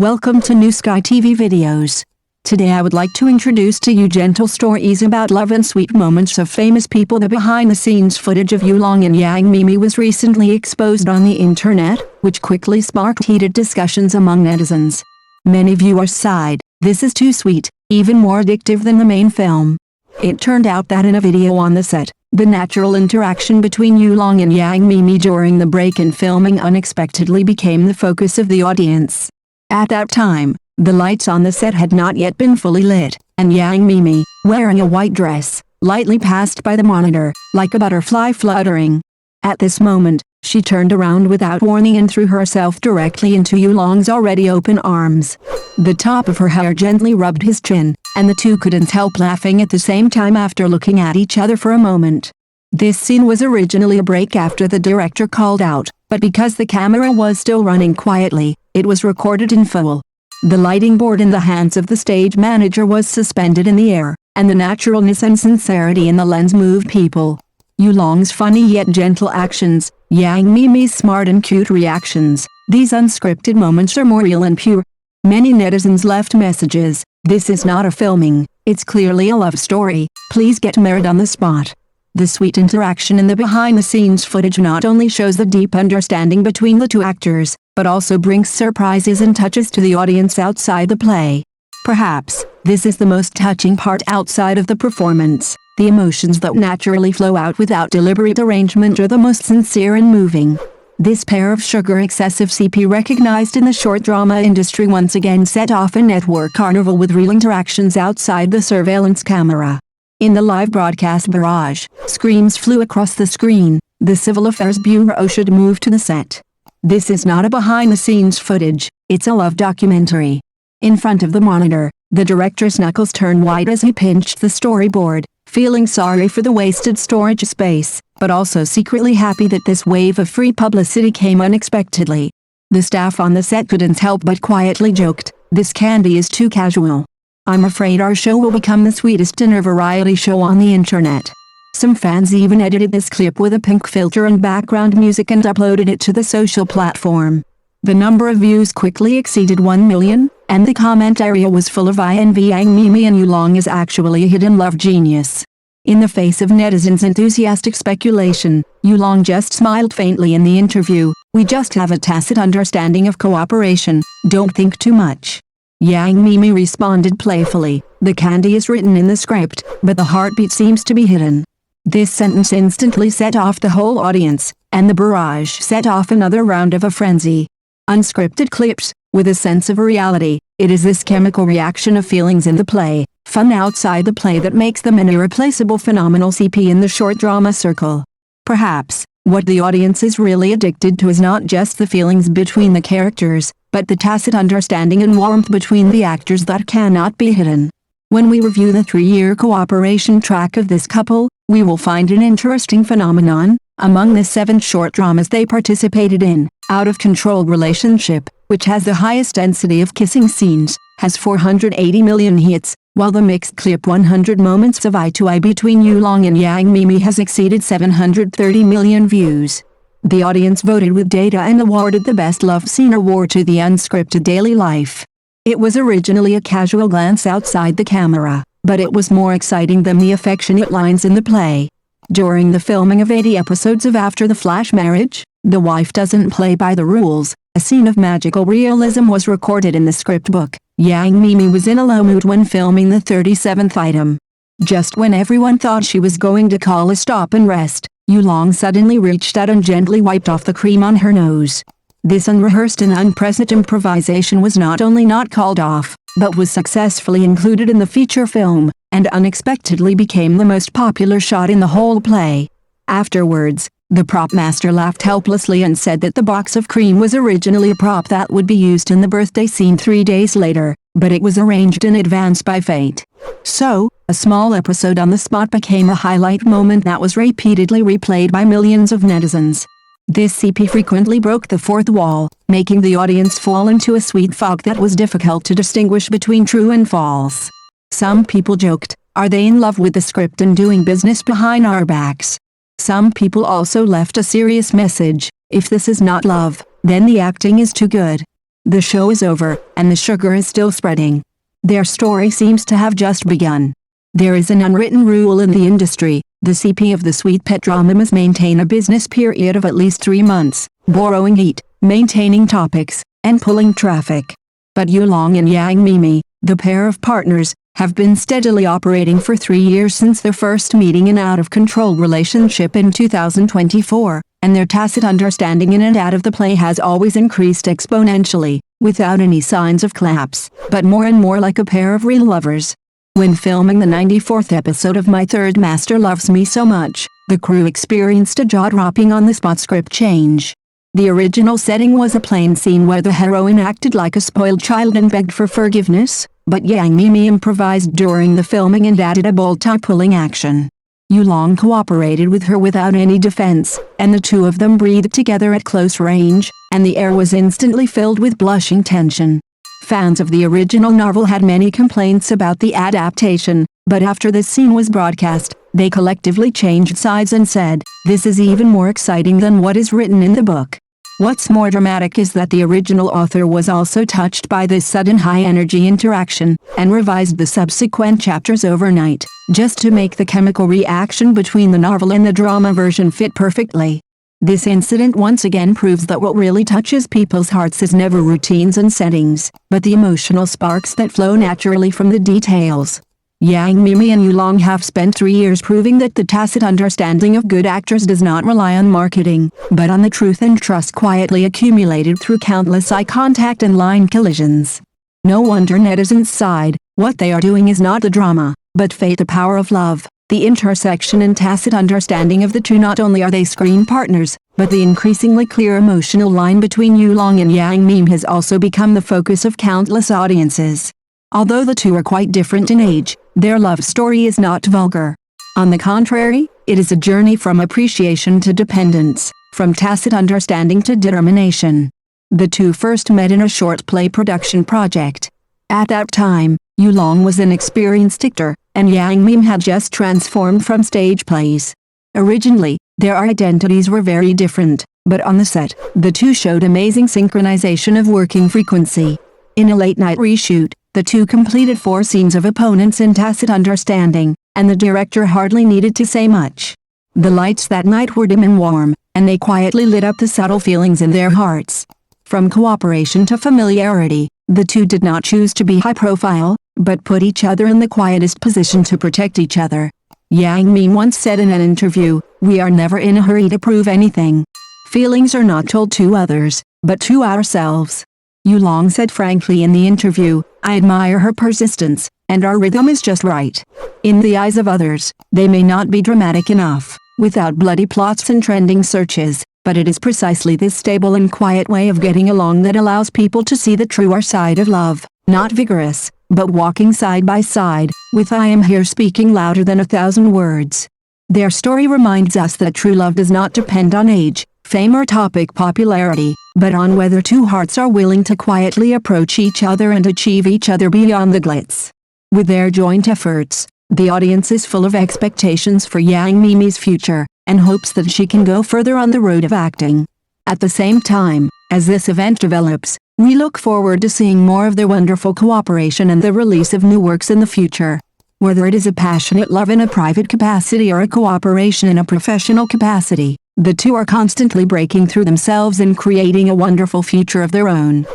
Welcome to New Sky TV videos. Today I would like to introduce to you gentle stories about love and sweet moments of famous people. The behind-the-scenes footage of Yulong and Yang Miemie was recently exposed on the internet, which quickly sparked heated discussions among netizens. Many viewers sighed, "This is too sweet, even more addictive than the main film." It turned out that in a video on the set, the natural interaction between Yulong and Yang Miemie during the break in filming unexpectedly became the focus of the audience. At that time, the lights on the set had not yet been fully lit, and Yang Miemie, wearing a white dress, lightly passed by the monitor, like a butterfly fluttering. At this moment, she turned around without warning and threw herself directly into Yulong's already open arms. The top of her hair gently rubbed his chin, and the two couldn't help laughing at the same time after looking at each other for a moment. This scene was originally a break after the director called out, but because the camera was still running quietly, it was recorded in full. The lighting board in the hands of the stage manager was suspended in the air, and the naturalness and sincerity in the lens moved people. Yulong's funny yet gentle actions, Yang Miemie's smart and cute reactions, these unscripted moments are more real and pure. Many netizens left messages, "This is not a filming, it's clearly a love story, please get married on the spot." The sweet interaction in the behind-the-scenes footage not only shows the deep understanding between the two actors, but also brings surprises and touches to the audience outside the play. Perhaps, this is the most touching part outside of the performance. The emotions that naturally flow out without deliberate arrangement are the most sincere and moving. This pair of sugar-excessive CP recognized in the short drama industry once again set off a network carnival with real interactions outside the surveillance camera. In the live broadcast barrage, screams flew across the screen. The Civil Affairs Bureau should move to the set. This is not a behind-the-scenes footage, it's a love documentary. In front of the monitor, the director's knuckles turned white as he pinched the storyboard, feeling sorry for the wasted storage space, but also secretly happy that this wave of free publicity came unexpectedly. The staff on the set couldn't help but quietly joked, "This candy is too casual. I'm afraid our show will become the sweetest dinner variety show on the internet." Some fans even edited this clip with a pink filter and background music and uploaded it to the social platform. The number of views quickly exceeded 1 million, and the comment area was full of "INV Yang Miemie and Yulong is actually a hidden love genius." In the face of netizens' enthusiastic speculation, Yulong just smiled faintly in the interview, "We just have a tacit understanding of cooperation, don't think too much." Yang Miemie responded playfully, "The candy is written in the script, but the heartbeat seems to be hidden." This sentence instantly set off the whole audience, and the barrage set off another round of a frenzy. Unscripted clips, with a sense of reality, it is this chemical reaction of feelings in the play, fun outside the play that makes them an irreplaceable phenomenal CP in the short drama circle. Perhaps, what the audience is really addicted to is not just the feelings between the characters, but the tacit understanding and warmth between the actors that cannot be hidden. When we review the 3-year cooperation track of this couple, we will find an interesting phenomenon. Among the 7 short dramas they participated in, Out of Control Relationship, which has the highest density of kissing scenes, has 480 million hits, while the mixed clip 100 Moments of Eye to Eye between Yulong and Yang Miemie has exceeded 730 million views. The audience voted with data and awarded the Best Love Scene award to the unscripted daily life. It was originally a casual glance outside the camera, but it was more exciting than the affectionate lines in the play. During the filming of 80 episodes of After the Flash Marriage, The Wife Doesn't Play by the Rules, a scene of magical realism was recorded in the script book. Yang Miemie was in a low mood when filming the 37th item. Just when everyone thought she was going to call a stop and rest, Yulong suddenly reached out and gently wiped off the cream on her nose. This unrehearsed and unprecedented improvisation was not only not called off, but was successfully included in the feature film, and unexpectedly became the most popular shot in the whole play. Afterwards, the prop master laughed helplessly and said that the box of cream was originally a prop that would be used in the birthday scene 3 days later, but it was arranged in advance by fate. So, a small episode on the spot became a highlight moment that was repeatedly replayed by millions of netizens. This CP frequently broke the fourth wall, making the audience fall into a sweet fog that was difficult to distinguish between true and false. Some people joked, "Are they in love with the script and doing business behind our backs?" Some people also left a serious message, "If this is not love, then the acting is too good." The show is over, and the sugar is still spreading. Their story seems to have just begun. There is an unwritten rule in the industry: the CP of the sweet pet drama must maintain a business period of at least 3 months, borrowing heat, maintaining topics, and pulling traffic. But Yulong and Yang Miemie, the pair of partners, have been steadily operating for 3 years since their first meeting in out-of-control relationship in 2024, and their tacit understanding in and out of the play has always increased exponentially, without any signs of collapse, but more and more like a pair of real lovers. When filming the 94th episode of My Third Master Loves Me So Much, the crew experienced a jaw-dropping on-the-spot script change. The original setting was a plain scene where the heroine acted like a spoiled child and begged for forgiveness, but Yang Miemie improvised during the filming and added a bold tie-pulling action. Yulong cooperated with her without any defense, and the two of them breathed together at close range, and the air was instantly filled with blushing tension. Fans of the original novel had many complaints about the adaptation, but after this scene was broadcast, they collectively changed sides and said, "This is even more exciting than what is written in the book." What's more dramatic is that the original author was also touched by this sudden high-energy interaction, and revised the subsequent chapters overnight, just to make the chemical reaction between the novel and the drama version fit perfectly. This incident once again proves that what really touches people's hearts is never routines and settings, but the emotional sparks that flow naturally from the details. Yang Miemie and Yulong have spent 3 years proving that the tacit understanding of good actors does not rely on marketing, but on the truth and trust quietly accumulated through countless eye contact and line collisions. No wonder netizens sighed. What they are doing is not the drama, but fate, the power of love. The intersection and tacit understanding of the two. Not only are they screen partners, but the increasingly clear emotional line between Yulong and Yang Miemie has also become the focus of countless audiences. Although the two are quite different in age, their love story is not vulgar. On the contrary, it is a journey from appreciation to dependence, from tacit understanding to determination. The two first met in a short play production project. At that time, Yulong was an experienced actor, and Yang Miemie had just transformed from stage plays. Originally, their identities were very different, but on the set, the two showed amazing synchronization of working frequency. In a late-night reshoot, the two completed 4 scenes of opponents in tacit understanding, and the director hardly needed to say much. The lights that night were dim and warm, and they quietly lit up the subtle feelings in their hearts. From cooperation to familiarity, the two did not choose to be high-profile, but put each other in the quietest position to protect each other. Yang Miemie once said in an interview, "We are never in a hurry to prove anything. Feelings are not told to others, but to ourselves." Yulong said frankly in the interview, "I admire her persistence, and our rhythm is just right. In the eyes of others, they may not be dramatic enough, without bloody plots and trending searches, but it is precisely this stable and quiet way of getting along that allows people to see the truer side of love, not vigorous, but walking side by side, with I am here speaking louder than 1,000 words." Their story reminds us that true love does not depend on age, fame or topic popularity, but on whether two hearts are willing to quietly approach each other and achieve each other beyond the glitz. With their joint efforts, the audience is full of expectations for Yang Miemie's future, and hopes that she can go further on the road of acting. At the same time, as this event develops, we look forward to seeing more of their wonderful cooperation and the release of new works in the future. Whether it is a passionate love in a private capacity or a cooperation in a professional capacity, the two are constantly breaking through themselves and creating a wonderful future of their own.